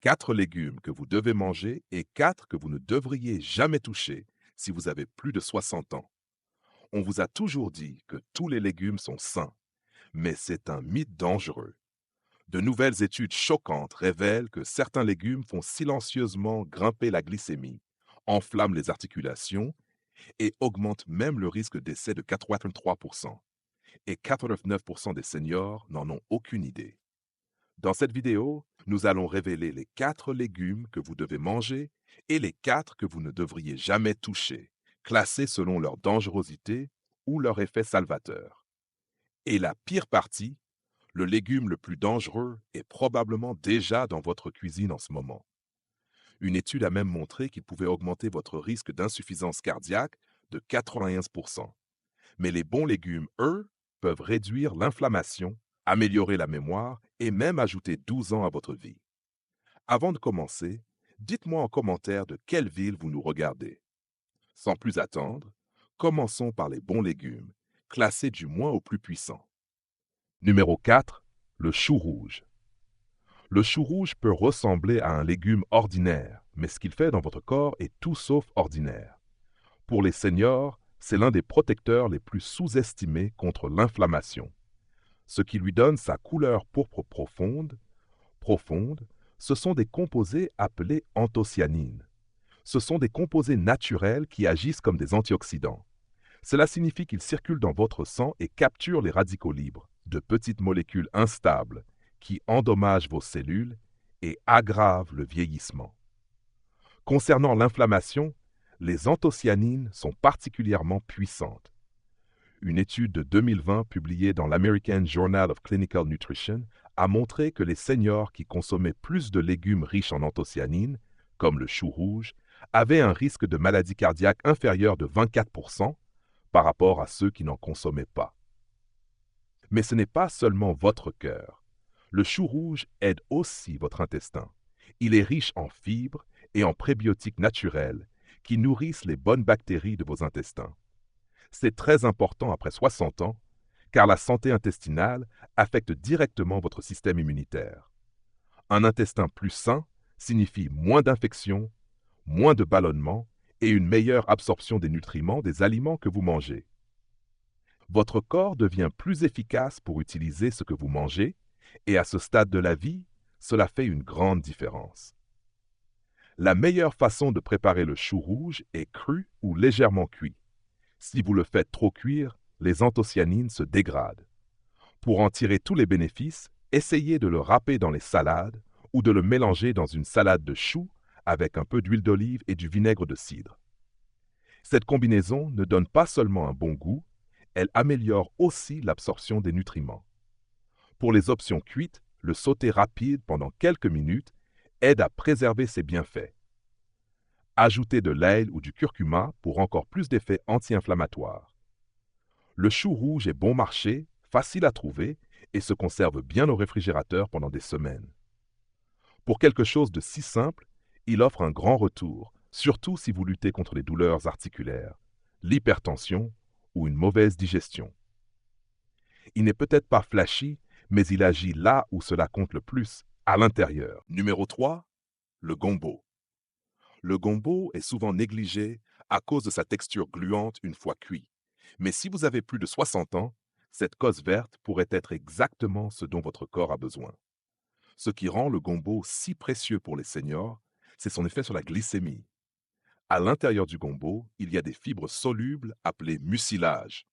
4 légumes que vous devez manger et 4 que vous ne devriez jamais toucher si vous avez plus de 60 ans. On vous a toujours dit que tous les légumes sont sains, mais c'est un mythe dangereux. De nouvelles études choquantes révèlent que certains légumes font silencieusement grimper la glycémie, enflamment les articulations et augmentent même le risque de décès de 83%. Et 89% des seniors n'en ont aucune idée. Dans cette vidéo, nous allons révéler les 4 légumes que vous devez manger et les 4 que vous ne devriez jamais toucher, classés selon leur dangerosité ou leur effet salvateur. Et la pire partie, le légume le plus dangereux est probablement déjà dans votre cuisine en ce moment. Une étude a même montré qu'il pouvait augmenter votre risque d'insuffisance cardiaque de 91%. Mais les bons légumes, eux, peuvent réduire l'inflammation, améliorer la mémoire et même ajouter 12 ans à votre vie. Avant de commencer, dites-moi en commentaire de quelle ville vous nous regardez. Sans plus attendre, commençons par les bons légumes, classés du moins au plus puissant. Numéro 4, le chou rouge. Le chou rouge peut ressembler à un légume ordinaire, mais ce qu'il fait dans votre corps est tout sauf ordinaire. Pour les seniors, c'est l'un des protecteurs les plus sous-estimés contre l'inflammation. Ce qui lui donne sa couleur pourpre profonde, ce sont des composés appelés anthocyanines. Ce sont des composés naturels qui agissent comme des antioxydants. Cela signifie qu'ils circulent dans votre sang et capturent les radicaux libres, de petites molécules instables, qui endommagent vos cellules et aggravent le vieillissement. Concernant l'inflammation, les anthocyanines sont particulièrement puissantes. Une étude de 2020 publiée dans l'American Journal of Clinical Nutrition a montré que les seniors qui consommaient plus de légumes riches en anthocyanines, comme le chou rouge, avaient un risque de maladie cardiaque inférieur de 24% par rapport à ceux qui n'en consommaient pas. Mais ce n'est pas seulement votre cœur. Le chou rouge aide aussi votre intestin. Il est riche en fibres et en prébiotiques naturels qui nourrissent les bonnes bactéries de vos intestins. C'est très important après 60 ans, car la santé intestinale affecte directement votre système immunitaire. Un intestin plus sain signifie moins d'infections, moins de ballonnements et une meilleure absorption des nutriments des aliments que vous mangez. Votre corps devient plus efficace pour utiliser ce que vous mangez, et à ce stade de la vie, cela fait une grande différence. La meilleure façon de préparer le chou rouge est cru ou légèrement cuit. Si vous le faites trop cuire, les anthocyanines se dégradent. Pour en tirer tous les bénéfices, essayez de le râper dans les salades ou de le mélanger dans une salade de choux avec un peu d'huile d'olive et du vinaigre de cidre. Cette combinaison ne donne pas seulement un bon goût, elle améliore aussi l'absorption des nutriments. Pour les options cuites, le sauté rapide pendant quelques minutes aide à préserver ses bienfaits. Ajoutez de l'ail ou du curcuma pour encore plus d'effets anti-inflammatoires. Le chou rouge est bon marché, facile à trouver et se conserve bien au réfrigérateur pendant des semaines. Pour quelque chose de si simple, il offre un grand retour, surtout si vous luttez contre les douleurs articulaires, l'hypertension ou une mauvaise digestion. Il n'est peut-être pas flashy, mais il agit là où cela compte le plus, à l'intérieur. Numéro 3, le gombo. Le gombo est souvent négligé à cause de sa texture gluante une fois cuit. Mais si vous avez plus de 60 ans, cette cause verte pourrait être exactement ce dont votre corps a besoin. Ce qui rend le gombo si précieux pour les seniors, c'est son effet sur la glycémie. À l'intérieur du gombo, il y a des fibres solubles appelées mucilage.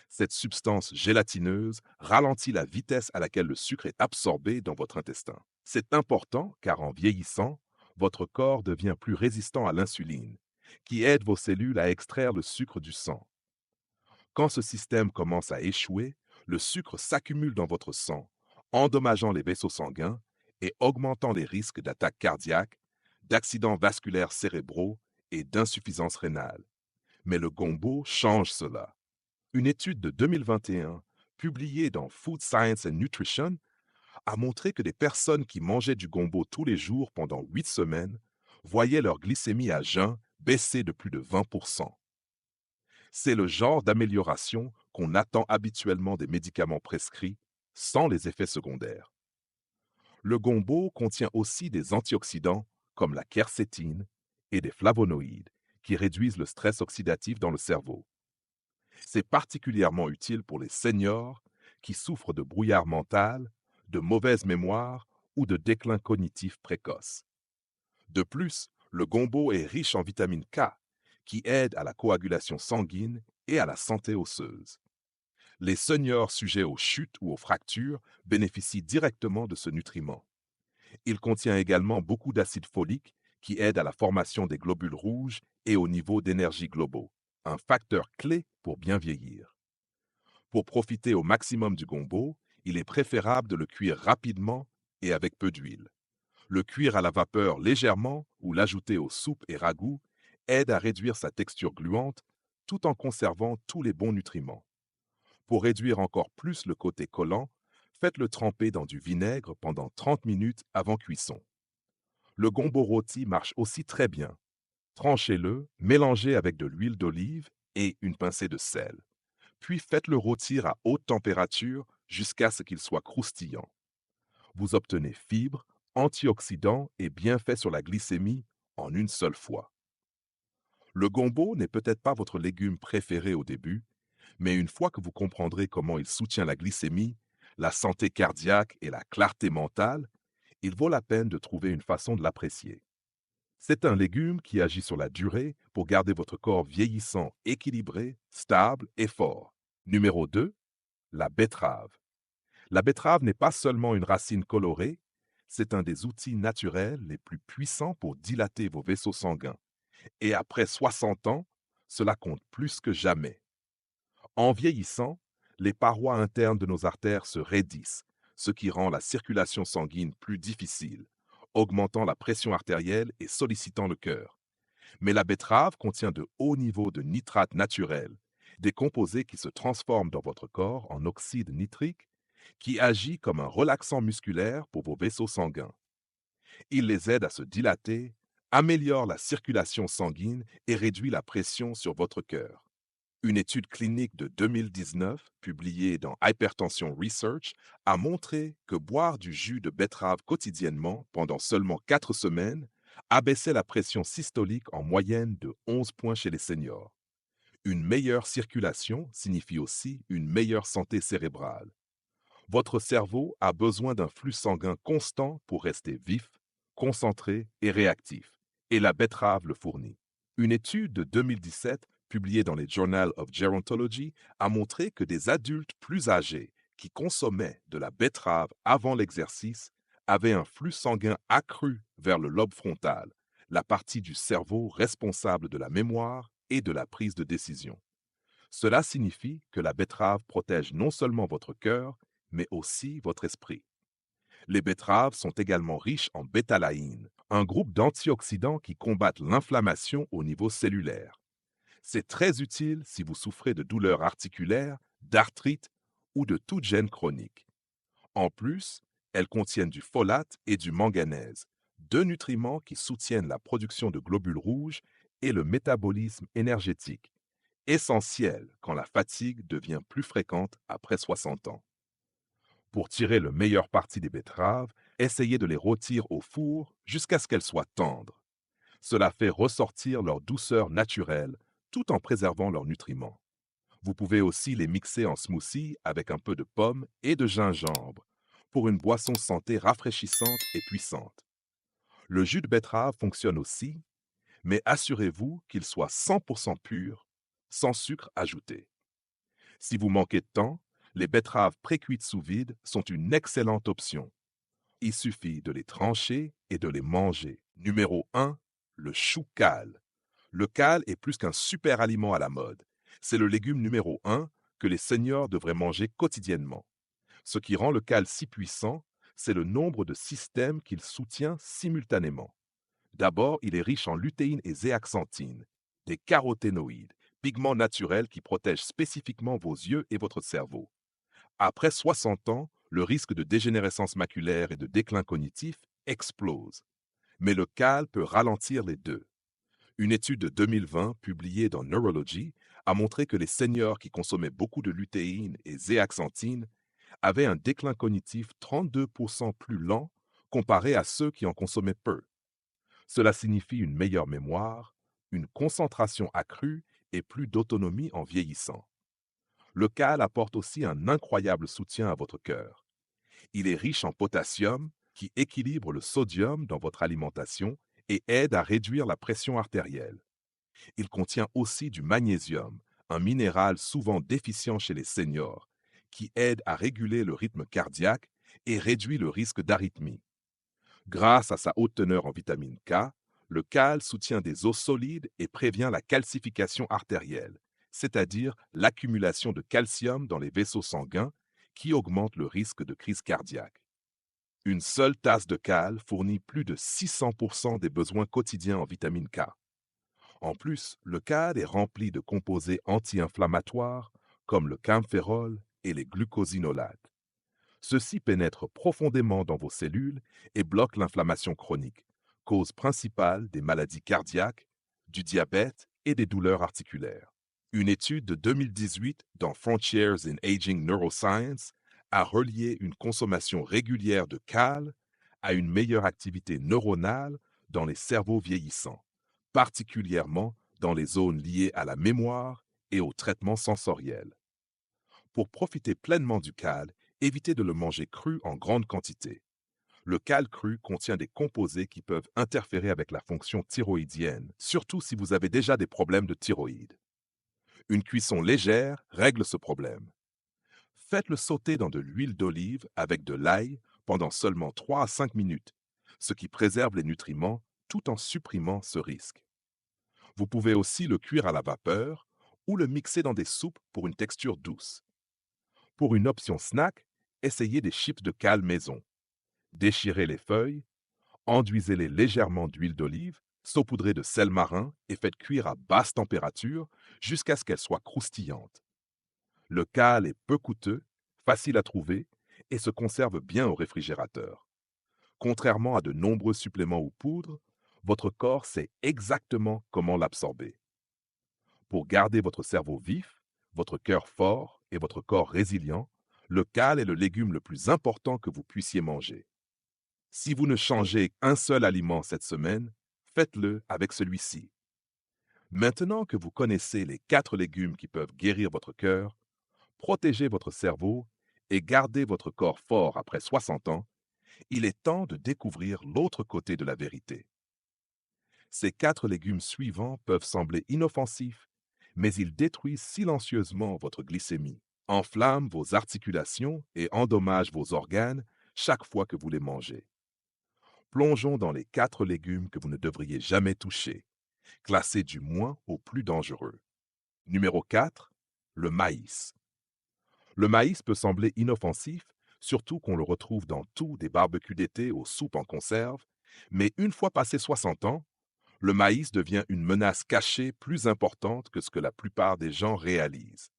Cette substance gélatineuse ralentit la vitesse à laquelle le sucre est absorbé dans votre intestin. C'est important car en vieillissant, votre corps devient plus résistant à l'insuline, qui aide vos cellules à extraire le sucre du sang. Quand ce système commence à échouer, le sucre s'accumule dans votre sang, endommageant les vaisseaux sanguins et augmentant les risques d'attaques cardiaques, d'accidents vasculaires cérébraux et d'insuffisance rénale. Mais le gombo change cela. Une étude de 2021, publiée dans Food Science and Nutrition, a montré que des personnes qui mangeaient du gombo tous les jours pendant 8 semaines voyaient leur glycémie à jeun baisser de plus de 20%. C'est le genre d'amélioration qu'on attend habituellement des médicaments prescrits sans les effets secondaires. Le gombo contient aussi des antioxydants comme la quercétine et des flavonoïdes qui réduisent le stress oxydatif dans le cerveau. C'est particulièrement utile pour les seniors qui souffrent de brouillard mental, de mauvaise mémoire ou de déclin cognitif précoce. De plus, le gombo est riche en vitamine K, qui aide à la coagulation sanguine et à la santé osseuse. Les seniors sujets aux chutes ou aux fractures bénéficient directement de ce nutriment. Il contient également beaucoup d'acide folique qui aide à la formation des globules rouges et au niveau d'énergie globaux, un facteur clé pour bien vieillir. Pour profiter au maximum du gombo, il est préférable de le cuire rapidement et avec peu d'huile. Le cuire à la vapeur légèrement ou l'ajouter aux soupes et ragoûts aide à réduire sa texture gluante tout en conservant tous les bons nutriments. Pour réduire encore plus le côté collant, faites-le tremper dans du vinaigre pendant 30 minutes avant cuisson. Le gombo rôti marche aussi très bien. Tranchez-le, mélangez avec de l'huile d'olive et une pincée de sel. Puis faites-le rôtir à haute température jusqu'à ce qu'il soit croustillant. Vous obtenez fibres, antioxydants et bienfaits sur la glycémie en une seule fois. Le gombo n'est peut-être pas votre légume préféré au début, mais une fois que vous comprendrez comment il soutient la glycémie, la santé cardiaque et la clarté mentale, il vaut la peine de trouver une façon de l'apprécier. C'est un légume qui agit sur la durée pour garder votre corps vieillissant, équilibré, stable et fort. Numéro 2, la betterave. La betterave n'est pas seulement une racine colorée, c'est un des outils naturels les plus puissants pour dilater vos vaisseaux sanguins. Et après 60 ans, cela compte plus que jamais. En vieillissant, les parois internes de nos artères se raidissent, ce qui rend la circulation sanguine plus difficile, augmentant la pression artérielle et sollicitant le cœur. Mais la betterave contient de hauts niveaux de nitrates naturels, des composés qui se transforment dans votre corps en oxyde nitrique, qui agit comme un relaxant musculaire pour vos vaisseaux sanguins. Il les aide à se dilater, améliore la circulation sanguine et réduit la pression sur votre cœur. Une étude clinique de 2019, publiée dans Hypertension Research, a montré que boire du jus de betterave quotidiennement pendant seulement 4 semaines abaissait la pression systolique en moyenne de 11 points chez les seniors. Une meilleure circulation signifie aussi une meilleure santé cérébrale. Votre cerveau a besoin d'un flux sanguin constant pour rester vif, concentré et réactif, et la betterave le fournit. Une étude de 2017, publiée dans les Journal of Gerontology, a montré que des adultes plus âgés qui consommaient de la betterave avant l'exercice avaient un flux sanguin accru vers le lobe frontal, la partie du cerveau responsable de la mémoire et de la prise de décision. Cela signifie que la betterave protège non seulement votre cœur, mais aussi votre esprit. Les betteraves sont également riches en bétalaïne, un groupe d'antioxydants qui combattent l'inflammation au niveau cellulaire. C'est très utile si vous souffrez de douleurs articulaires, d'arthrite ou de toute gêne chronique. En plus, elles contiennent du folate et du manganèse, deux nutriments qui soutiennent la production de globules rouges et le métabolisme énergétique, essentiels quand la fatigue devient plus fréquente après 60 ans. Pour tirer le meilleur parti des betteraves, essayez de les rôtir au four jusqu'à ce qu'elles soient tendres. Cela fait ressortir leur douceur naturelle tout en préservant leurs nutriments. Vous pouvez aussi les mixer en smoothie avec un peu de pommes et de gingembre pour une boisson santé rafraîchissante et puissante. Le jus de betterave fonctionne aussi, mais assurez-vous qu'il soit 100% pur, sans sucre ajouté. Si vous manquez de temps, les betteraves précuites sous vide sont une excellente option. Il suffit de les trancher et de les manger. Numéro 1, le chou cale. Le cale est plus qu'un super aliment à la mode. C'est le légume numéro 1 que les seniors devraient manger quotidiennement. Ce qui rend le cale si puissant, c'est le nombre de systèmes qu'il soutient simultanément. D'abord, il est riche en lutéine et zéaxanthine, des caroténoïdes, pigments naturels qui protègent spécifiquement vos yeux et votre cerveau. Après 60 ans, le risque de dégénérescence maculaire et de déclin cognitif explose. Mais le cale peut ralentir les deux. Une étude de 2020 publiée dans Neurology a montré que les seniors qui consommaient beaucoup de lutéine et zéaxanthine avaient un déclin cognitif 32% plus lent comparé à ceux qui en consommaient peu. Cela signifie une meilleure mémoire, une concentration accrue et plus d'autonomie en vieillissant. Le cal apporte aussi un incroyable soutien à votre cœur. Il est riche en potassium qui équilibre le sodium dans votre alimentation et aide à réduire la pression artérielle. Il contient aussi du magnésium, un minéral souvent déficient chez les seniors, qui aide à réguler le rythme cardiaque et réduit le risque d'arythmie. Grâce à sa haute teneur en vitamine K, le cal soutient des os solides et prévient la calcification artérielle, c'est-à-dire l'accumulation de calcium dans les vaisseaux sanguins qui augmente le risque de crise cardiaque. Une seule tasse de cal fournit plus de 600% des besoins quotidiens en vitamine K. En plus, le cal est rempli de composés anti-inflammatoires comme le camphérol et les glucosinolates. Ceux-ci pénètrent profondément dans vos cellules et bloquent l'inflammation chronique, cause principale des maladies cardiaques, du diabète et des douleurs articulaires. Une étude de 2018 dans Frontiers in Aging Neuroscience a relié une consommation régulière de cal à une meilleure activité neuronale dans les cerveaux vieillissants, particulièrement dans les zones liées à la mémoire et au traitement sensoriel. Pour profiter pleinement du cal, évitez de le manger cru en grande quantité. Le cal cru contient des composés qui peuvent interférer avec la fonction thyroïdienne, surtout si vous avez déjà des problèmes de thyroïde. Une cuisson légère règle ce problème. Faites-le sauter dans de l'huile d'olive avec de l'ail pendant seulement 3 à 5 minutes, ce qui préserve les nutriments tout en supprimant ce risque. Vous pouvez aussi le cuire à la vapeur ou le mixer dans des soupes pour une texture douce. Pour une option snack, essayez des chips de cal maison. Déchirez les feuilles, enduisez-les légèrement d'huile d'olive, saupoudrez de sel marin et faites cuire à basse température jusqu'à ce qu'elles soient croustillantes. Le cal est peu coûteux, facile à trouver et se conserve bien au réfrigérateur. Contrairement à de nombreux suppléments ou poudres, votre corps sait exactement comment l'absorber. Pour garder votre cerveau vif, votre cœur fort et votre corps résilient, le cal est le légume le plus important que vous puissiez manger. Si vous ne changez un seul aliment cette semaine, faites-le avec celui-ci. Maintenant que vous connaissez les 4 légumes qui peuvent guérir votre cœur, protéger votre cerveau et garder votre corps fort après 60 ans, il est temps de découvrir l'autre côté de la vérité. Ces 4 légumes suivants peuvent sembler inoffensifs, mais ils détruisent silencieusement votre glycémie, enflamment vos articulations et endommagent vos organes chaque fois que vous les mangez. Plongeons dans les 4 légumes que vous ne devriez jamais toucher, classés du moins au plus dangereux. Numéro 4, le maïs. Le maïs peut sembler inoffensif, surtout qu'on le retrouve dans tout des barbecues d'été aux soupes en conserve, mais une fois passé 60 ans, le maïs devient une menace cachée plus importante que ce que la plupart des gens réalisent.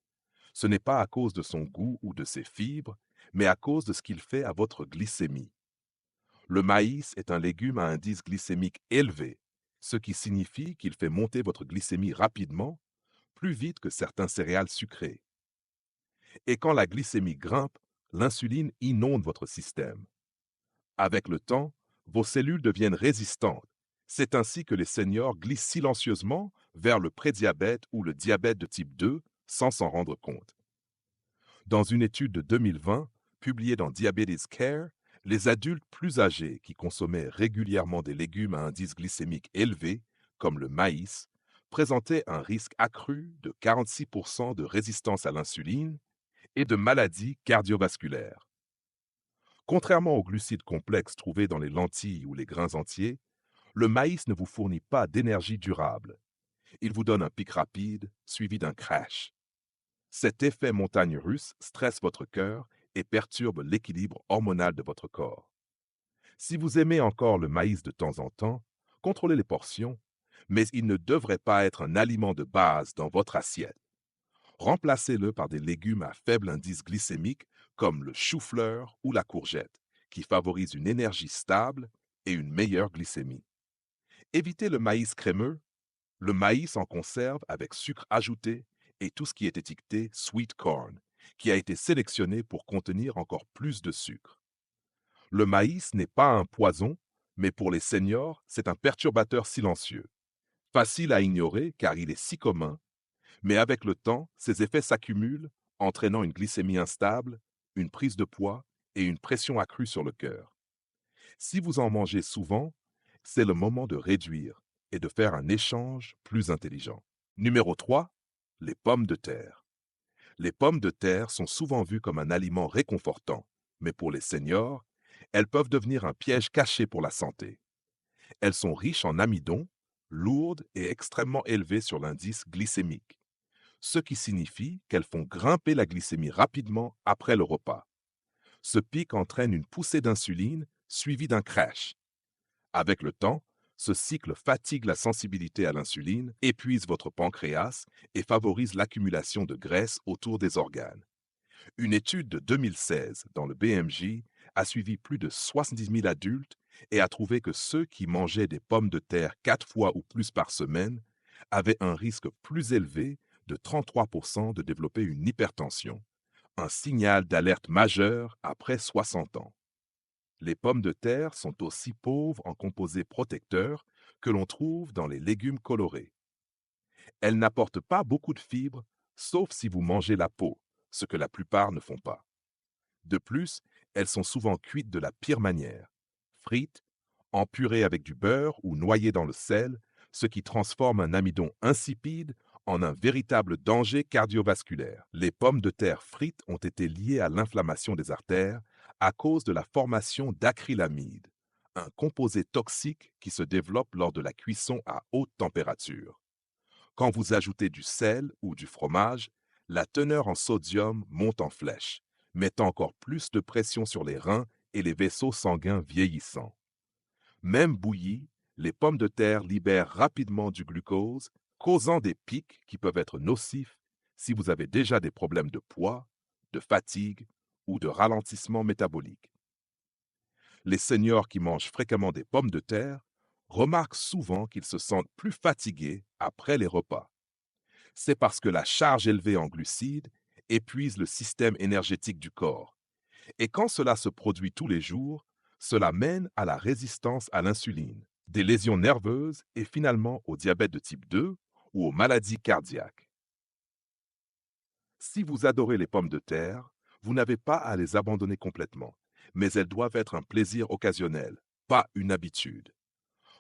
Ce n'est pas à cause de son goût ou de ses fibres, mais à cause de ce qu'il fait à votre glycémie. Le maïs est un légume à indice glycémique élevé, ce qui signifie qu'il fait monter votre glycémie rapidement, plus vite que certains céréales sucrées. Et quand la glycémie grimpe, l'insuline inonde votre système. Avec le temps, vos cellules deviennent résistantes. C'est ainsi que les seniors glissent silencieusement vers le prédiabète ou le diabète de type 2 sans s'en rendre compte. Dans une étude de 2020, publiée dans Diabetes Care, les adultes plus âgés qui consommaient régulièrement des légumes à indice glycémique élevé, comme le maïs, présentaient un risque accru de 46% de résistance à l'insuline et de maladies cardiovasculaires. Contrairement aux glucides complexes trouvés dans les lentilles ou les grains entiers, le maïs ne vous fournit pas d'énergie durable. Il vous donne un pic rapide, suivi d'un crash. Cet effet montagne russe stresse votre cœur et perturbe l'équilibre hormonal de votre corps. Si vous aimez encore le maïs de temps en temps, contrôlez les portions, mais il ne devrait pas être un aliment de base dans votre assiette. Remplacez-le par des légumes à faible indice glycémique comme le chou-fleur ou la courgette, qui favorisent une énergie stable et une meilleure glycémie. Évitez le maïs crémeux, le maïs en conserve avec sucre ajouté et tout ce qui est étiqueté sweet corn, qui a été sélectionné pour contenir encore plus de sucre. Le maïs n'est pas un poison, mais pour les seniors, c'est un perturbateur silencieux. Facile à ignorer car il est si commun, mais avec le temps, ses effets s'accumulent, entraînant une glycémie instable, une prise de poids et une pression accrue sur le cœur. Si vous en mangez souvent, c'est le moment de réduire et de faire un échange plus intelligent. Numéro 3, les pommes de terre. Les pommes de terre sont souvent vues comme un aliment réconfortant, mais pour les seniors, elles peuvent devenir un piège caché pour la santé. Elles sont riches en amidon, lourdes et extrêmement élevées sur l'indice glycémique, ce qui signifie qu'elles font grimper la glycémie rapidement après le repas. Ce pic entraîne une poussée d'insuline suivie d'un crash. Avec le temps, ce cycle fatigue la sensibilité à l'insuline, épuise votre pancréas et favorise l'accumulation de graisse autour des organes. Une étude de 2016 dans le BMJ a suivi plus de 70 000 adultes et a trouvé que ceux qui mangeaient des pommes de terre 4 fois ou plus par semaine avaient un risque plus élevé de 33% de développer une hypertension, un signal d'alerte majeur après 60 ans. Les pommes de terre sont aussi pauvres en composés protecteurs que l'on trouve dans les légumes colorés. Elles n'apportent pas beaucoup de fibres, sauf si vous mangez la peau, ce que la plupart ne font pas. De plus, elles sont souvent cuites de la pire manière, frites, en purée avec du beurre ou noyées dans le sel, ce qui transforme un amidon insipide en un véritable danger cardiovasculaire. Les pommes de terre frites ont été liées à l'inflammation des artères à cause de la formation d'acrylamide, un composé toxique qui se développe lors de la cuisson à haute température. Quand vous ajoutez du sel ou du fromage, la teneur en sodium monte en flèche, mettant encore plus de pression sur les reins et les vaisseaux sanguins vieillissants. Même bouillies, les pommes de terre libèrent rapidement du glucose, causant des pics qui peuvent être nocifs si vous avez déjà des problèmes de poids, de fatigue ou de ralentissement métabolique. Les seniors qui mangent fréquemment des pommes de terre remarquent souvent qu'ils se sentent plus fatigués après les repas. C'est parce que la charge élevée en glucides épuise le système énergétique du corps. Et quand cela se produit tous les jours, cela mène à la résistance à l'insuline, des lésions nerveuses et finalement au diabète de type 2 ou aux maladies cardiaques. Si vous adorez les pommes de terre, vous n'avez pas à les abandonner complètement, mais elles doivent être un plaisir occasionnel, pas une habitude.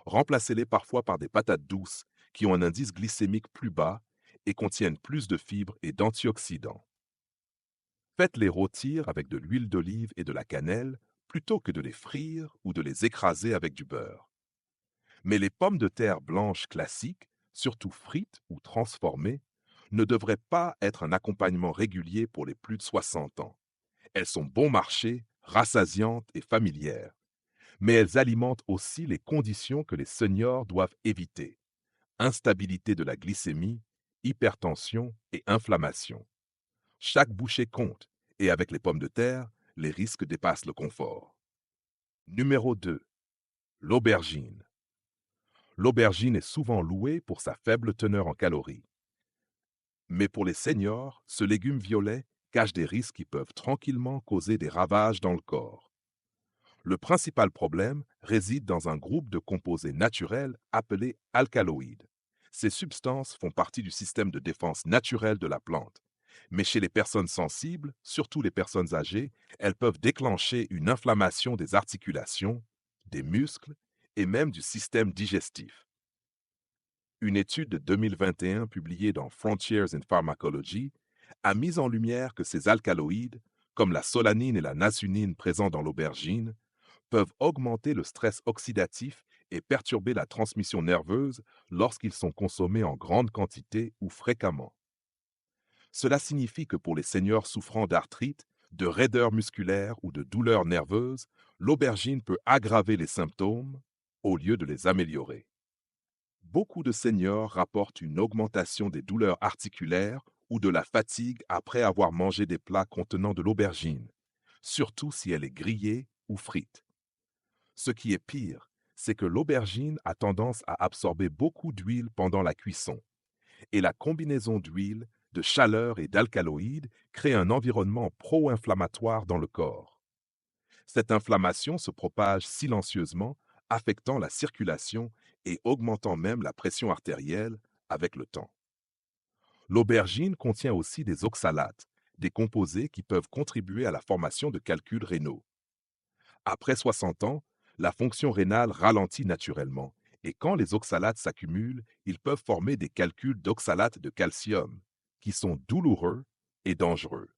Remplacez-les parfois par des patates douces qui ont un indice glycémique plus bas et contiennent plus de fibres et d'antioxydants. Faites-les rôtir avec de l'huile d'olive et de la cannelle plutôt que de les frire ou de les écraser avec du beurre. Mais les pommes de terre blanches classiques, surtout frites ou transformées, ne devraient pas être un accompagnement régulier pour les plus de 60 ans. Elles sont bon marché, rassasiantes et familières, mais elles alimentent aussi les conditions que les seniors doivent éviter: instabilité de la glycémie, hypertension et inflammation. Chaque bouchée compte, et avec les pommes de terre, les risques dépassent le confort. Numéro 2. L'aubergine. L'aubergine est souvent louée pour sa faible teneur en calories. Mais pour les seniors, ce légume violet cache des risques qui peuvent tranquillement causer des ravages dans le corps. Le principal problème réside dans un groupe de composés naturels appelés alcaloïdes. Ces substances font partie du système de défense naturel de la plante. Mais chez les personnes sensibles, surtout les personnes âgées, elles peuvent déclencher une inflammation des articulations, des muscles et même du système digestif. Une étude de 2021 publiée dans Frontiers in Pharmacology a mis en lumière que ces alcaloïdes, comme la solanine et la nasunine présents dans l'aubergine, peuvent augmenter le stress oxydatif et perturber la transmission nerveuse lorsqu'ils sont consommés en grande quantité ou fréquemment. Cela signifie que pour les seniors souffrant d'arthrite, de raideur musculaire ou de douleurs nerveuses, l'aubergine peut aggraver les symptômes au lieu de les améliorer. Beaucoup de seniors rapportent une augmentation des douleurs articulaires ou de la fatigue après avoir mangé des plats contenant de l'aubergine, surtout si elle est grillée ou frite. Ce qui est pire, c'est que l'aubergine a tendance à absorber beaucoup d'huile pendant la cuisson, et la combinaison d'huile, de chaleur et d'alcaloïdes crée un environnement pro-inflammatoire dans le corps. Cette inflammation se propage silencieusement, affectant la circulation et augmentant même la pression artérielle avec le temps. L'aubergine contient aussi des oxalates, des composés qui peuvent contribuer à la formation de calculs rénaux. Après 60 ans, la fonction rénale ralentit naturellement et quand les oxalates s'accumulent, ils peuvent former des calculs d'oxalates de calcium, qui sont douloureux et dangereux.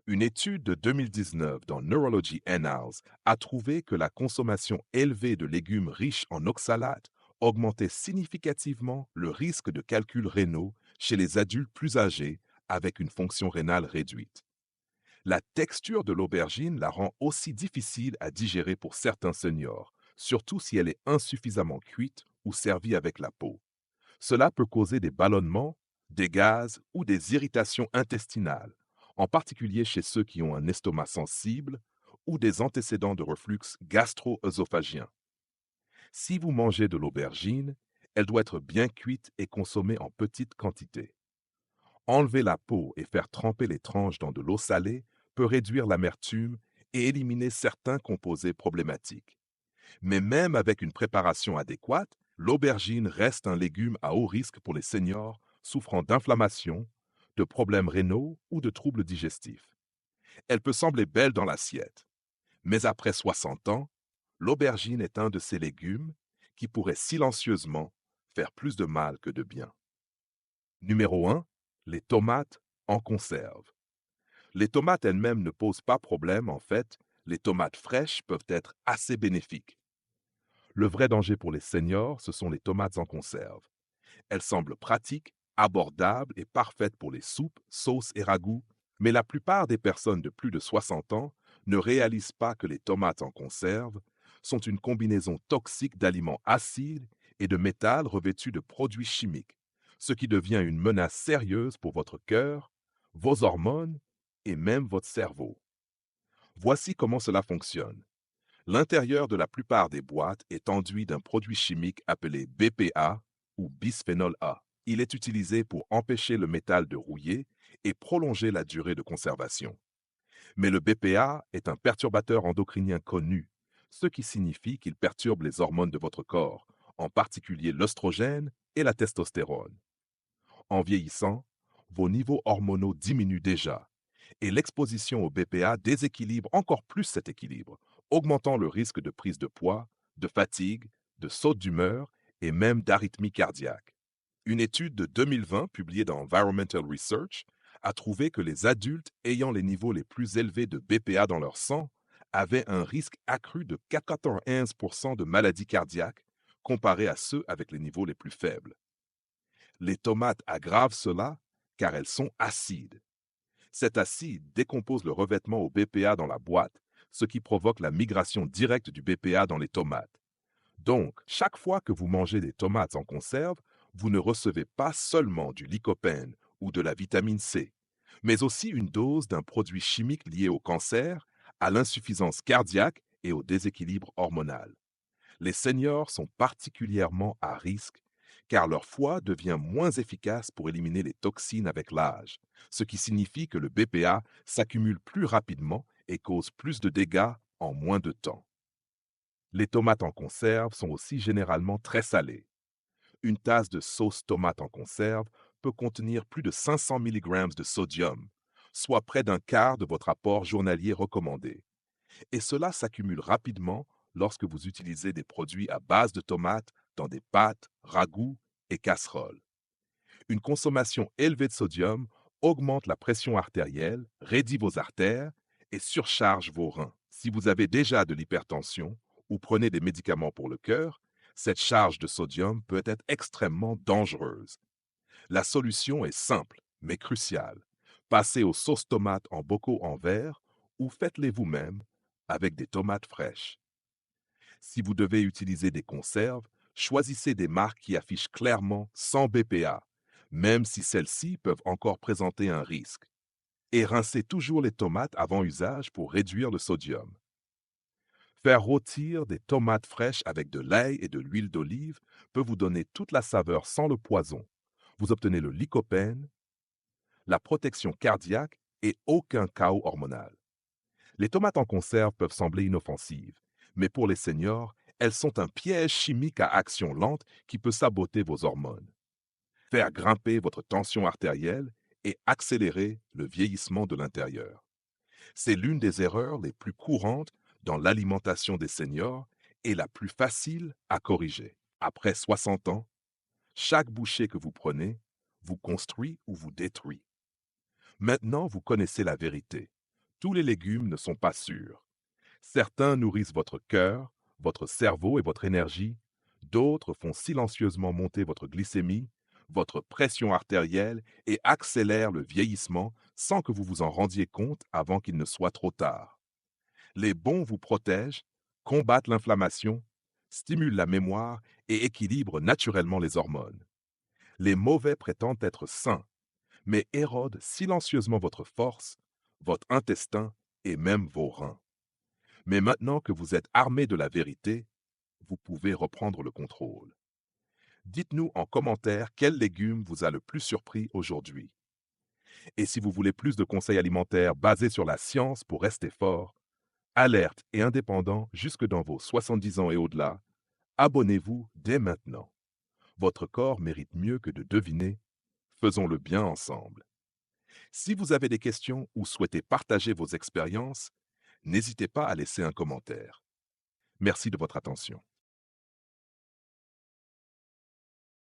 Une étude de 2019 dans Neurology Annals a trouvé que la consommation élevée de légumes riches en oxalates augmentait significativement le risque de calculs rénaux chez les adultes plus âgés avec une fonction rénale réduite. La texture de l'aubergine la rend aussi difficile à digérer pour certains seniors, surtout si elle est insuffisamment cuite ou servie avec la peau. Cela peut causer des ballonnements, des gaz ou des irritations intestinales, en particulier chez ceux qui ont un estomac sensible ou des antécédents de reflux gastro-œsophagien. Si vous mangez de l'aubergine, elle doit être bien cuite et consommée en petites quantités. Enlever la peau et faire tremper les tranches dans de l'eau salée peut réduire l'amertume et éliminer certains composés problématiques. Mais même avec une préparation adéquate, l'aubergine reste un légume à haut risque pour les seniors souffrant d'inflammation, de problèmes rénaux ou de troubles digestifs. Elle peut sembler belle dans l'assiette, mais après 60 ans, l'aubergine est un de ces légumes qui pourrait silencieusement faire plus de mal que de bien. Numéro 1. Les tomates en conserve. Les tomates elles-mêmes ne posent pas problème en fait, les tomates fraîches peuvent être assez bénéfiques. Le vrai danger pour les seniors, ce sont les tomates en conserve. Elles semblent pratiques, abordables et parfaites pour les soupes, sauces et ragoûts, mais la plupart des personnes de plus de 60 ans ne réalisent pas que les tomates en conserve sont une combinaison toxique d'aliments acides et de métals revêtus de produits chimiques, ce qui devient une menace sérieuse pour votre cœur, vos hormones et même votre cerveau. Voici comment cela fonctionne. L'intérieur de la plupart des boîtes est enduit d'un produit chimique appelé BPA ou bisphénol A. Il est utilisé pour empêcher le métal de rouiller et prolonger la durée de conservation. Mais le BPA est un perturbateur endocrinien connu, ce qui signifie qu'il perturbe les hormones de votre corps, en particulier l'œstrogène et la testostérone. En vieillissant, vos niveaux hormonaux diminuent déjà et l'exposition au BPA déséquilibre encore plus cet équilibre, augmentant le risque de prise de poids, de fatigue, de saute d'humeur et même d'arythmie cardiaque. Une étude de 2020 publiée dans Environmental Research a trouvé que les adultes ayant les niveaux les plus élevés de BPA dans leur sang avaient un risque accru de 91% de maladies cardiaques comparé à ceux avec les niveaux les plus faibles. Les tomates aggravent cela car elles sont acides. Cet acide décompose le revêtement au BPA dans la boîte, ce qui provoque la migration directe du BPA dans les tomates. Donc, chaque fois que vous mangez des tomates en conserve, vous ne recevez pas seulement du lycopène ou de la vitamine C, mais aussi une dose d'un produit chimique lié au cancer, à l'insuffisance cardiaque et au déséquilibre hormonal. Les seniors sont particulièrement à risque car leur foie devient moins efficace pour éliminer les toxines avec l'âge, ce qui signifie que le BPA s'accumule plus rapidement et cause plus de dégâts en moins de temps. Les tomates en conserve sont aussi généralement très salées. Une tasse de sauce tomate en conserve peut contenir plus de 500 mg de sodium, soit près d'un quart de votre apport journalier recommandé. Et cela s'accumule rapidement lorsque vous utilisez des produits à base de tomates dans des pâtes, ragoûts et casseroles. Une consommation élevée de sodium augmente la pression artérielle, raidit vos artères et surcharge vos reins. Si vous avez déjà de l'hypertension ou prenez des médicaments pour le cœur, cette charge de sodium peut être extrêmement dangereuse. La solution est simple, mais cruciale. Passez aux sauces tomates en bocaux en verre ou faites-les vous-même avec des tomates fraîches. Si vous devez utiliser des conserves, choisissez des marques qui affichent clairement sans BPA, même si celles-ci peuvent encore présenter un risque. Et rincez toujours les tomates avant usage pour réduire le sodium. Faire rôtir des tomates fraîches avec de l'ail et de l'huile d'olive peut vous donner toute la saveur sans le poison. Vous obtenez le lycopène, la protection cardiaque et aucun chaos hormonal. Les tomates en conserve peuvent sembler inoffensives, mais pour les seniors, elles sont un piège chimique à action lente qui peut saboter vos hormones, faire grimper votre tension artérielle et accélérer le vieillissement de l'intérieur. C'est l'une des erreurs les plus courantes dans l'alimentation des seniors et la plus facile à corriger. Après 60 ans, chaque bouchée que vous prenez vous construit ou vous détruit. Maintenant, vous connaissez la vérité. Tous les légumes ne sont pas sûrs. Certains nourrissent votre cœur, votre cerveau et votre énergie. D'autres font silencieusement monter votre glycémie, votre pression artérielle et accélèrent le vieillissement sans que vous vous en rendiez compte avant qu'il ne soit trop tard. Les bons vous protègent, combattent l'inflammation, stimulent la mémoire et équilibrent naturellement les hormones. Les mauvais prétendent être sains, mais érodent silencieusement votre force, votre intestin et même vos reins. Mais maintenant que vous êtes armé de la vérité, vous pouvez reprendre le contrôle. Dites-nous en commentaire quel légume vous a le plus surpris aujourd'hui. Et si vous voulez plus de conseils alimentaires basés sur la science pour rester fort, alerte et indépendant jusque dans vos 70 ans et au-delà, abonnez-vous dès maintenant. Votre corps mérite mieux que de deviner. Faisons le bien ensemble. Si vous avez des questions ou souhaitez partager vos expériences, n'hésitez pas à laisser un commentaire. Merci de votre attention.